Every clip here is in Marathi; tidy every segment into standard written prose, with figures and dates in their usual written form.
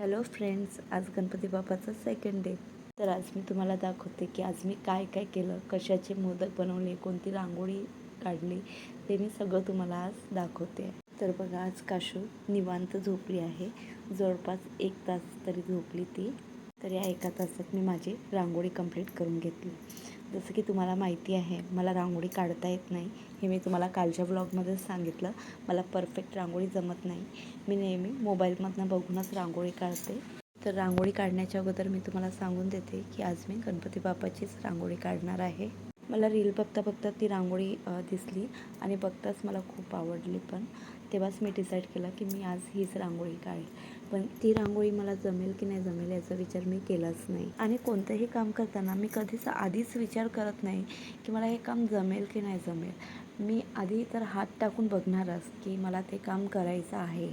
हॅलो फ्रेंड्स, आज गणपती बाप्पाचा सेकंड डे. तर आज मी तुम्हाला दाखवते की आज मी काय काय केलं, कशाचे मोदक बनवले, कोणती रांगोळी काढली, ते मी सगळं तुम्हाला आज दाखवते. तर बघा, आज काशू निवांत झोपली आहे. जवळपास 1 तास तरी झोपली ती. तर या 1 तासात मी माझी रांगोळी कंप्लीट करून घेतली. जसं की तुम्हाला माहिती आहे, मला रांगोळी काढता येत नाही. हे मी तुम्हाला कालच्या ब्लॉगमध्येच सांगितलं. मला परफेक्ट रांगोळी जमत नाही. मी नेहमी मोबाईलमधनं बघूनच रांगोळी काढते. तर रांगोळी काढण्याच्या अगोदर मी तुम्हाला सांगून देते की आज मी गणपती बाप्पाचीच रांगोळी काढणार आहे. मला रील बघता बघता ती रांगोळी दिसली आणि बघताच मला खूप आवडली. पण तेव्हाच मी डिसाईड केलं की मी आज हीच रांगोळी काढेल. पण ती रांगोळी मला जमेल की नाही जमेल याचा विचार मी केलाच नाही. आणि कोणतंही काम करताना मी कधीच आधीच विचार करत नाही की मला हे काम जमेल की नाही जमेल. मी आधी तर हात टाकून बघणारच की मला ते काम करायचं आहे.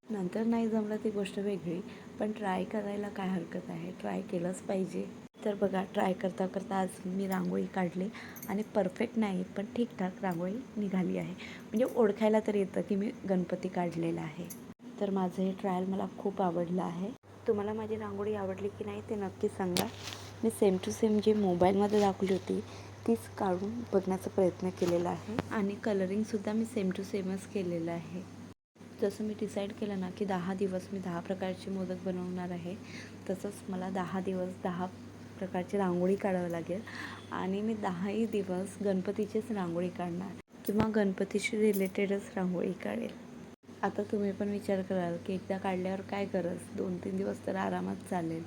नंतर नाही जमलं ती गोष्ट वेगळी, पण ट्राय करायला काय हरकत आहे, ट्राय केलंच पाहिजे. तर बघा, ट्राय करता करता आज मी रांगोळी काढली आणि परफेक्ट नाही पण ठीकठाक रांगोळी निघाली आहे. म्हणजे ओळखायला तर येतं की मी गणपती काढलेला आहे. तर माझं हे ट्रायल मला खूप आवडलं आहे. तुम्हाला माझी रांगोळी आवडली की नाही ते नक्की सांगा. मी सेम टू सेम जी मोबाईलमध्ये दाखवली होती तीच काढून बघण्याचा प्रयत्न केलेला आहे आणि कलरिंगसुद्धा मी सेम टू सेमच केलेलं आहे. जसं मी डिसाईड केलं ना की 10 दिवस मी 10 प्रकारचे मोदक बनवणार आहे, तसंच मला 10 दिवस 10 प्रकारची रांगोळी काढावं लागेल आणि मी 10ही दिवस गणपतीचीच रांगोळी काढणार किंवा गणपतीशी रिलेटेडच रांगोळी काढेल. आता तुम्ही पण विचार कराल की एकदा काढल्यावर काय गरज, 2-3 दिवस तर आरामात चालेल.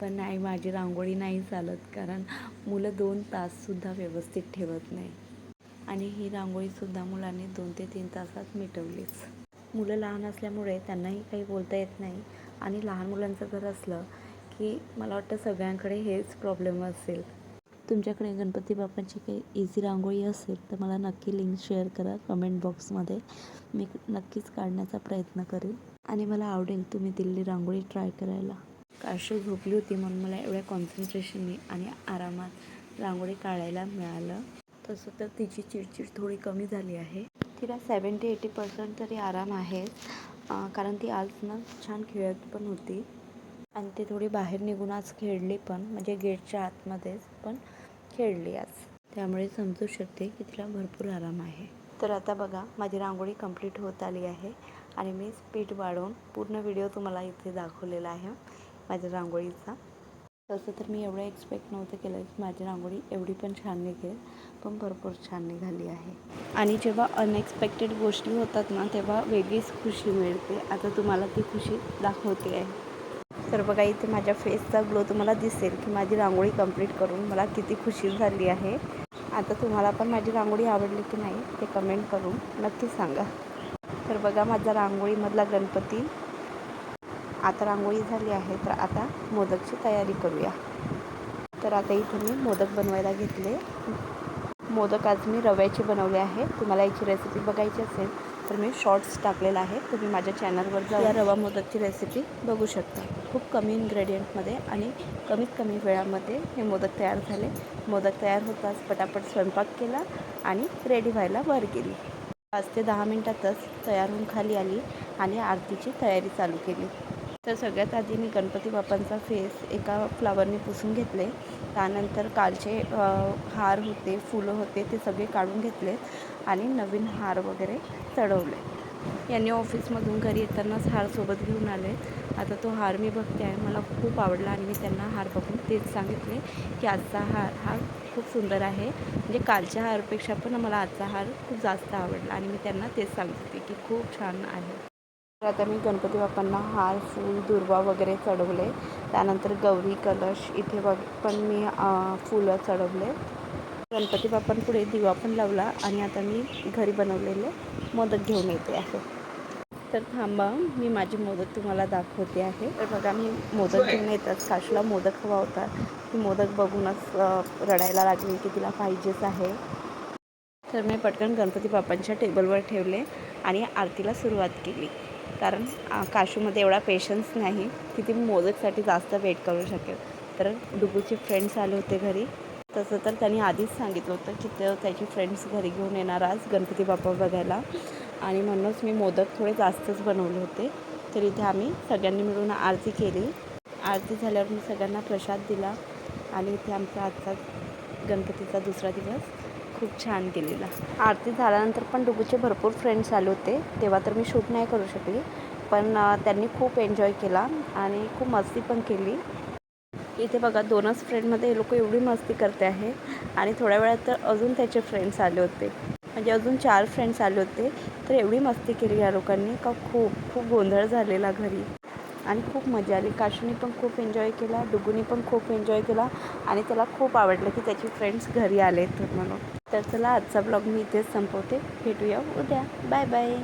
पण नाही, माझी रांगोळी नाही चालत, कारण मुलं 2 ताससुद्धा व्यवस्थित ठेवत नाही आणि ही रांगोळीसुद्धा मुलांनी 2 ते 3 तासात मिटवलीच. मुलं लहान असल्यामुळे त्यांनाही काही बोलता येत नाही आणि लहान मुलांचं घर असलं की मला वाटतं सगळ्यांकडे हेच प्रॉब्लेम असेल. तुमच्याकडे गणपती बाप्पांची काही इझी रांगोळी असेल तर मला नक्की लिंक शेअर करा कमेंट बॉक्समध्ये. मी नक्कीच काढण्याचा प्रयत्न करेन आणि मला आवडेल तुम्ही दिलेली रांगोळी ट्राय करायला. काशू झोपली होती म्हणून मला एवढ्या कॉन्सन्ट्रेशनने आणि आरामात रांगोळी काढायला मिळालं. तसं तर तिची चिडचिड थोडी कमी झाली आहे. तिला 70-80% तरी आराम आहे, कारण ती आज ना छान खेळत पण होती आणि ती थोडी बाहेर निघून आज खेळली पण, म्हणजे गेटच्या आतमध्येच पण खेळली आज. त्यामुळे समजू शकते की तिला भरपूर आराम आहे. तर आता बघा, माझी रांगोळी कंप्लीट होत आली आहे आणि मी स्पीड वाढवून पूर्ण व्हिडिओ तुम्हाला इथे दाखवलेला आहे माझ्या रांगोळीचा. तसं तर मी एवढं एक्सपेक्ट नव्हतं केलं की माझी रांगोळी एवढी पण छान निघेल, पण भरपूर छान निघाली आहे. आणि जेव्हा अनएक्सपेक्टेड गोष्टी होतात ना तेव्हा वेगळीच खुशी मिळते. आता तुम्हाला ती खुशी दाखवते आहे. तर बघा, इथे माझ्या फेसचा ग्लो तुम्हाला दिसेल की माझी रांगोळी कंप्लीट करून मला किती खुशी झाली आहे. आता तुम्हाला पण माझी रांगोळी आवडली की नाही ते कमेंट करून नक्की सांगा. तर बघा, माझा रांगोळीमधला गणपती आता रांगोळी झाली आहे. तर आता मोदकची तयारी करूया. तर आता इथे मी मोदक बनवायला घेतले. मोदक आज मी रव्याचे बनवले आहे. तुम्हाला याची रेसिपी बघायची असेल तर मी शॉर्ट्स टाकलेला आहे, तुम्ही माझ्या चॅनलवर जाऊन या रवा मोदकची रेसिपी बघू शकता. खूप कमी इन्ग्रेडियंटमध्ये आणि कमीत कमी वेळामध्ये हे मोदक तयार झाले. मोदक तयार होताच पटापट स्वयंपाक केला आणि रेडी व्हायला वर गेली. 5 ते 10 मिनटातच तयार होऊन खाली आली आणि आरतीची तयारी चालू केली. तर सगळ्यात आधी मी गणपती बाप्पांचा फेस एका फ्लावरने पुसून घेतले. त्यानंतर कालचे हार होते, फुलं होते ते सगळे काढून घेतले आणि नवीन हार वगैरे चढवले. यांनी ऑफिसमधून घरी येतानाच हार सोबत घेऊन आले. आता तो हार मी बघते आहे, मला खूप आवडला आणि मी त्यांना हार बघून तेच सांगितले की आजचा हार हा खूप सुंदर आहे. म्हणजे कालच्या हारपेक्षा पण मला आजचा हार खूप जास्त आवडला आणि मी त्यांना तेच सांगते की खूप छान आहे. तर आता मी गणपती बाप्पांना हार, फूल, दुर्वा वगैरे चढवले. त्यानंतर गौरी कलश इथे पण मी फुलं चढवले. गणपती बाप्पांपुढे दिवा पण लावला आणि आता मी घरी बनवलेले मोदक घेऊन येते आहे. तर थांबा, मी माझे मोदक तुम्हाला दाखवते आहे. तर बघा, मी मोदक घेऊन येतात काशूला मोदक हवा होता. ती मोदक बघूनच रडायला लागली की तिला पाहिजेच आहे. तर मी पटकन गणपती बाप्पांच्या टेबलवर ठेवले आणि आरतीला सुरुवात केली. कारण काशूमध्ये एवढा पेशन्स नाही की ती मोदकसाठी जास्त वेट करू शकेल. तर डुगूचे फ्रेंड्स आले होते घरी. तसं तर त्यांनी आधीच सांगितलं होतं की त्याची फ्रेंड्स घरी घेऊन येणार आज गणपती बाप्पा बघायला आणि म्हणूनच मी मोदक थोडे जास्तच बनवले होते. तर इथे आम्ही सगळ्यांनी मिळून आरती केली. आरती झाल्यावर मी सगळ्यांना प्रसाद दिला आणि इथे आमचा आजचा गणपतीचा दुसरा दिवस खूप छान गेलेला. आरती झाल्यानंतर पण डुगूचे भरपूर फ्रेंड्स आले होते. तेव्हा तर मी शूट नाही करू शकली, पण त्यांनी खूप एन्जॉय केला आणि खूप मस्ती पण केली. इथे बघा 2च फ्रेंडमध्ये हे लोक एवढी मस्ती करते आहे आणि थोड्या वेळात तर अजून त्याचे फ्रेंड्स आले होते, म्हणजे अजून 4 फ्रेंड्स आले होते. तर एवढी मस्ती केली या लोकांनी का खूप गोंधळ झालेला घरी आणि खूप मजा आली. काशूनी पण खूप एन्जॉय केला, डुगूनी पण खूप एन्जॉय केला आणि त्याला खूप आवडलं की त्याचे फ्रेंड्स घरी आले तर म्हणून. तर चला आजचा ब्लॉग मी इथेच संपवते. भेटूया उद्या. Bye bye.